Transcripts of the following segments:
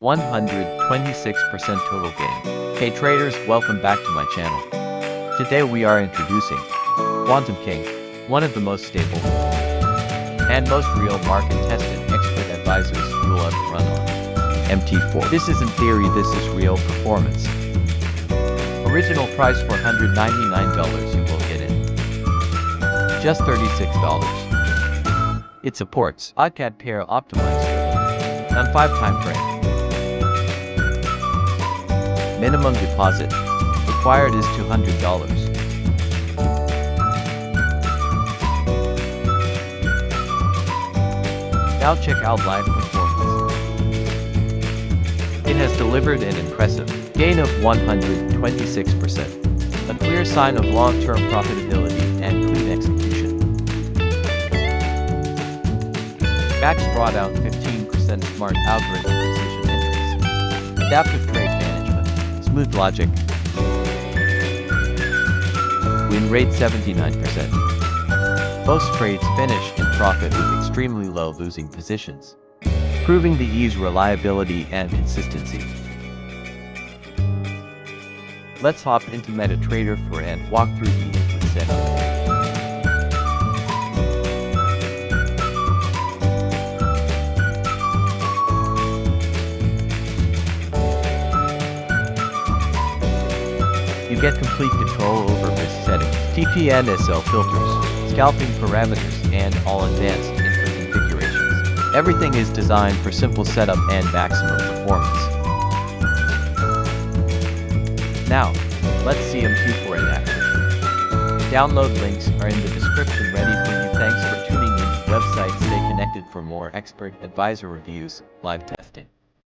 126% total gain. Hey traders, welcome back to my channel. Today we are introducing Quantum King, one of the most stable and most real market-tested expert advisors you will ever run on. MT4. This isn't theory, this is real performance. Original price $499 you will get in just $36. It supports AUDCAD Payroll optimized on 5 time frame. Minimum deposit required is $200. Now check out live performance. It has delivered an impressive gain of 126%, a clear sign of long-term profitability and clean execution. Max drawdown 15% smart algorithm precision entries, adaptive trade management, smooth logic, win rate 79%. Most trades finish in profit with extremely low losing positions, proving the ease, reliability, and consistency. Let's hop into MetaTrader 4 and walk through the input setup. You get complete control over risk settings, TP and SL filters, scalping parameters, and all advanced input configurations. Everything is designed for simple setup and maximum performance. Now, let's see MT4 in action. Download links are in the description ready for you. Thanks for tuning in to the website. Stay connected for more expert advisor reviews, live testing,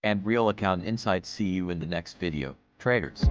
and real account insights. See you in the next video, traders.